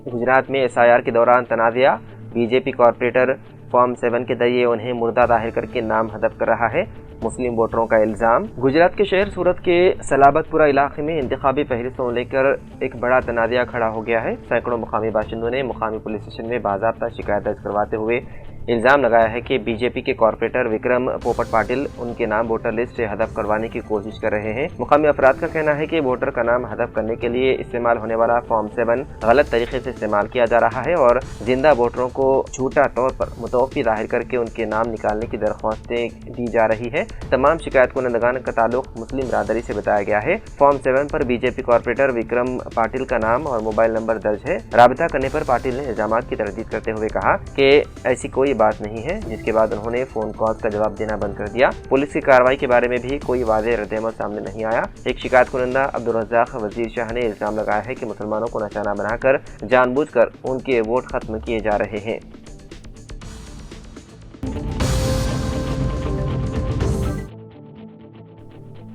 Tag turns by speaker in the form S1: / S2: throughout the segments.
S1: गुजरात में एसआईआर के दौरान तनाज़ा, बीजेपी कॉर्पोरेटर फॉर्म 7 के जरिए उन्हें मुर्दा जाहिर करके नाम हदफ कर रहा है, मुस्लिम वोटरों का इल्ज़ाम। गुजरात के शहर सूरत के सलाबतपुरा इलाके में इंतखाबी फहरिस्तों लेकर एक बड़ा तनाज़ा खड़ा हो गया है। सैकड़ों मुकामी बाशिंदों ने मुकामी पुलिस स्टेशन में बाज़ाब्ता शिकायत दर्ज करवाते हुए इल्ज़ाम लगाया है कि बीजेपी के कॉर्पोरेटर विक्रम पोपट पाटिल उनके नाम वोटर लिस्ट से हदफ करवाने की कोशिश कर रहे हैं। मुकामी अफराद का कहना है कि वोटर का नाम हदफ करने के लिए इस्तेमाल होने वाला फॉर्म 7 गलत तरीके से इस्तेमाल किया जा रहा है और जिंदा वोटरों को झूठा तौर पर मुतवफ़ी जाहिर करके उनके नाम निकालने की दरख्वास्तें दी जा रही है। तमाम शिकायत कुनंदगान का ताल्लुक मुस्लिम बिरादरी से बताया गया है। फॉर्म 7 पर बीजेपी कॉर्पोरेटर विक्रम पाटिल का नाम और मोबाइल नंबर दर्ज है। राबता करने पर पाटिल ने इल्जामात की तरदीद करते हुए कहा कि ऐसी कोई बात नहीं है, जिसके बाद उन्होंने फोन कॉल का जवाब देना बंद कर दिया। पुलिस की कार्रवाई के बारे में भी कोई वाज़ेह रद्द-ए-अमल सामने नहीं आया। एक शिकायत कुनंदा अब्दुल रज़्ज़ाक वज़ीर शाह ने इल्ज़ाम लगाया है कि मुसलमानों को निशाना बनाकर जानबूझकर उनके वोट खत्म किए जा रहे हैं।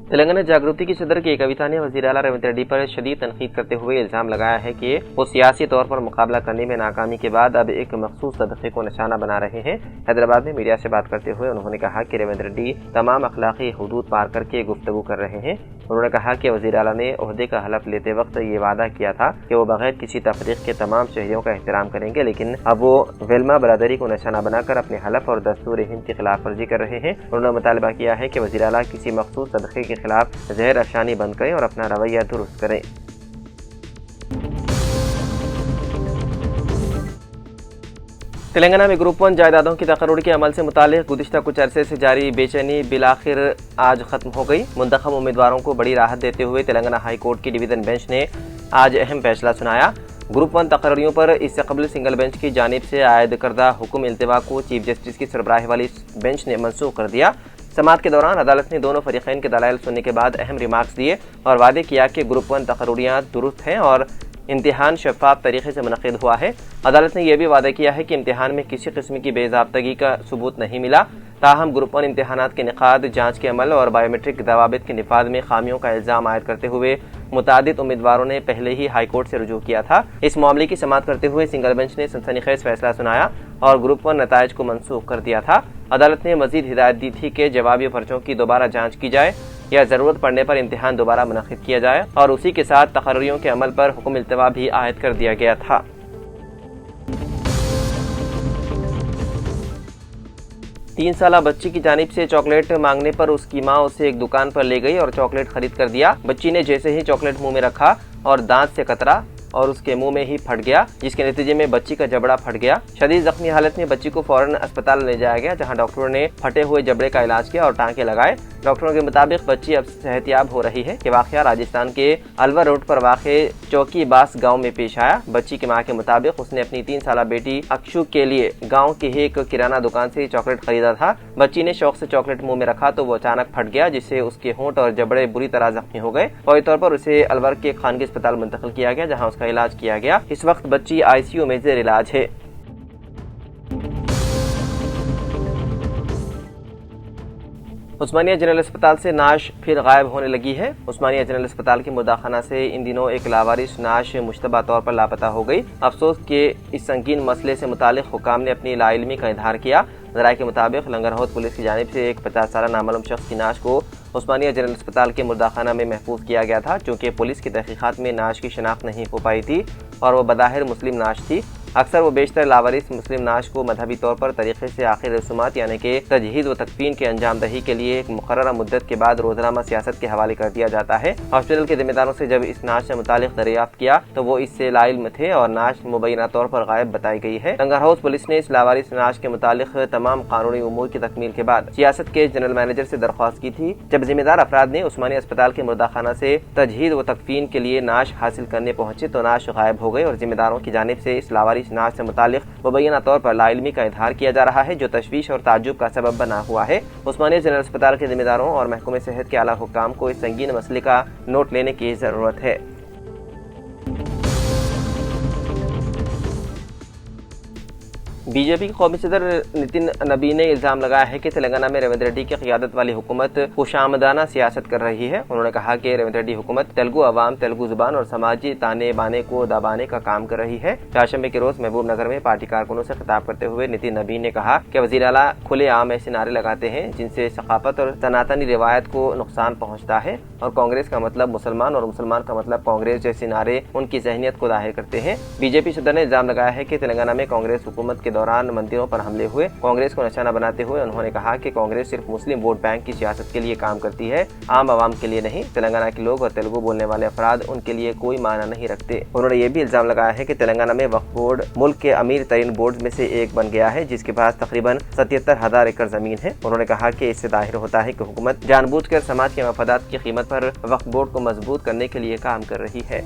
S1: तेलंगाना जागृति की सदर की कविता ने वज़ीर आला रेवंत रेड्डी पर शदीद तनकीद करते हुए इल्ज़ाम लगाया है कि वो सियासी तौर पर मुकाबला करने में नाकामी के बाद अब एक मखसूस तबके को निशाना बना रहे हैं। हैदराबाद में मीडिया से बात करते हुए उन्होंने कहा कि रेवंत रेड्डी तमाम अखलाकी हुदूद पार करके गुफ्तगू कर रहे हैं। उन्होंने कहा कि वज़ीर आला ने ओहदे का हलफ लेते वक्त ये वादा किया था कि वो बगैर किसी तफरीक के तमाम शहरियों का एहतराम करेंगे, लेकिन अब वो वेलमा बरादरी को निशाना बनाकर अपने हलफ और दस्तूर हिंद की खिलाफ वर्जी कर रहे हैं। उन्होंने मुतालबा किया है कि वज़ीर आला किसी मखसूस तबके के खिलाफ ज़हर अफशानी बंद करें और अपना रवैया दुरुस्त करें। तेलंगाना में ग्रुप 1 जायदादों की तकर्रुर के अमल से मुताल्लिक़ गुज़िश्ता कुछ अरसे से जारी बेचैनी बिलाखिर आज ख़त्म हो गई। मुंतखब उम्मीदवारों को बड़ी राहत देते हुए तेलंगाना हाई कोर्ट की डिवीज़न बेंच ने आज अहम फैसला सुनाया। ग्रुप 1 तकर्रियों पर इससे कबल सिंगल बेंच की जानिब से आयद करदा हुक्म इल्तिवा को चीफ जस्टिस की सरबराही वाली बेंच ने मनसूख कर दिया। समाअत के दौरान अदालत ने दोनों फरीक़ैन के दलाइल सुनने के बाद अहम रिमार्क्स दिए और वादे किया कि ग्रुप 1 तकर्रुरियाँ दुरुस्त हैं और इम्तिहान शफ़ाफ़ तरीके से मुनक़िद हुआ है। अदालत ने यह भी वादा किया है कि इम्तिहान में किसी किस्म की बेज़ाब्तगी का सबूत नहीं मिला। ताहम ग्रुप 1 इम्तिहानात के निक़ाद, जाँच के अमल और बायोमेट्रिक दवाबित के निफाज में खामियों का इल्ज़ाम आयद करते हुए मुतादिद उम्मीदवारों ने पहले ही हाई कोर्ट से रुजू किया था। इस मामले की समाअत करते हुए सिंगल बेंच ने सनसनीखेज़ फैसला सुनाया और ग्रुप 1 नताइज को मनसूख कर दिया था। अदालत ने मज़ीद हिदायत दी थी कि जवाबी पर्चों की दोबारा जाँच की जाए या ज़रूरत पड़ने पर इम्तिहान दोबारा मुनक़िद किया जाए और उसी के साथ तकर्रियों के अमल पर हुक्म इल्तिवा भी आयद कर दिया गया था। 3 साला बच्ची की जानिब से चॉकलेट मांगने पर उसकी मां उसे एक दुकान पर ले गई और चॉकलेट खरीद कर दिया। बच्ची ने जैसे ही चॉकलेट मुंह में रखा और दांत से कतरा और उसके मुंह में ही फट गया, जिसके नतीजे में बच्ची का जबड़ा फट गया। शदीद जख्मी हालत में बच्ची को फौरन अस्पताल ले जाया गया, जहां डॉक्टरों ने फटे हुए जबड़े का इलाज किया और टांके लगाए। डॉक्टरों के मुताबिक बच्ची अब सेहतियाब हो रही है। कि वाक़या राजस्थान के अलवर रोड पर वाक़े चौकी बास गाँव में पेश आया। बच्ची की माँ के मुताबिक उसने अपनी 3 साला बेटी अक्षु के लिए गाँव की ही एक किराना दुकान से चॉकलेट खरीदा था। बच्ची ने शौक से चॉकलेट मुंह में रखा तो वो अचानक फट गया, जिससे उसके होंठ और जबड़े बुरी तरह जख्मी हो गए। फौरी तौर पर उसे अलवर के खानगी अस्पताल मुंतकिल किया गया, जहाँ उसका इलाज किया गया। इस वक्त बच्ची आईसीयू में ज़ेर इलाज है। उस्मानिया जनरल अस्पताल से नाश फिर गायब होने लगी है। उस्मानिया जनरल अस्पताल के मुदाखाना से इन दिनों एक लावारिस नाश मुश्तबा तौर पर लापता हो गई। अफसोस के इस संगीन मसले से मुतालिक हुकाम ने अपनी लाइल्मी का इजहार किया। ज़राए के मुताबिक लंगरहौद पुलिस की जानिब से एक 50 साला नामालूम शख्स की नाश को उस्मानिया जनरल अस्पताल के मुर्दाखाना में महफूज किया गया था, चूँकि पुलिस की तहकीकात में नाश की शनाख्त नहीं हो पाई थी और वह बज़ाहिर मुस्लिम नाश थी। अक्सर वो बेशतर लावारिस मुस्लिम नाश को मजहबी तौर पर तरीक़े से आखिर रसूमात यानी कि तजहीज़ व तकफीन के अंजाम दही के लिए एक मुकर्ररा मुद्दत के बाद रोज़नामा सियासत के हवाले कर दिया जाता है। हॉस्पिटल के जिम्मेदारों से जब इस नाश से मुतालिक दरियाफ्त किया तो वो इससे लाइल्म थे और नाश मुबैना तौर पर गायब बताई गई है। लंगर हाउस पुलिस ने इस लावारिस नाश के मुतालिक तमाम कानूनी उमूर की तकमील के बाद सियासत के जनरल मैनेजर से दरख्वास्त की थी। जब जिम्मेदार अफराद ने उस्मानिया अस्पताल के मुर्दाखाना से तजहीज़ व तकफीन के लिए नाश हासिल करने पहुंचे तो नाश गायब हो गई और जिम्मेदारों की जानिब से इस लावारिस नाश से मुतालिक मुबैना तौर पर लाइल्मी का इजहार किया जा रहा है, जो तशवीश और ताज्जुब का सबब बना हुआ है। उस्मानिया जनरल अस्पताल के जिम्मेदारों और महकमे सेहत के आला हुक्काम को इस संगीन मसले का नोट लेने की जरूरत है। बीजेपी के कौमी सदर नितिन नबी ने इल्जाम लगाया है कि तेलंगाना में रेवंत रेड्डी की क़ियादत वाली हुकूमत खुशामदाना सियासत कर रही है। उन्होंने कहा कि रेवंत रेड्डी हुकूमत तेलुगु अवाम, तेलुगु जुबान और समाजी ताने बाने को दबाने का काम कर रही है। चारशंबे के रोज महबूब नगर में पार्टी कारकुनों से खिताब करते हुए नितिन नबी ने कहा कि वज़ीर आला खुलेआम ऐसे नारे लगाते हैं जिनसे सकाफत और सनातनी रिवायत को नुकसान पहुँचता है और कांग्रेस का मतलब मुसलमान और मुसलमान का मतलब कांग्रेस जैसे नारे उनकी जहनियत को जाहिर करते हैं। बीजेपी सदर ने इल्जाम लगाया है कि तेलंगाना में कांग्रेस हुकूमत के दौरान मंदिरों पर हमले हुए। कांग्रेस को निशाना बनाते हुए उन्होंने कहा कि कांग्रेस सिर्फ मुस्लिम वोट बैंक की सियासत के लिए काम करती है, आम आवाम के लिए नहीं। तेलंगाना के लोग और तेलुगु बोलने वाले अफराद उनके लिए कोई मायना नहीं रखते। उन्होंने ये भी इल्जाम लगाया है कि तेलंगाना में वक्फ बोर्ड मुल्क के अमीर तरीन बोर्ड में से एक बन गया है, जिसके पास तकरीबन 77,000 एकड़ जमीन है। उन्होंने कहा कि इससे जाहिर होता है कि हुकूमत जानबूझकर समाज के मफादात की कीमत पर वक्फ बोर्ड को मजबूत करने के लिए काम कर रही है।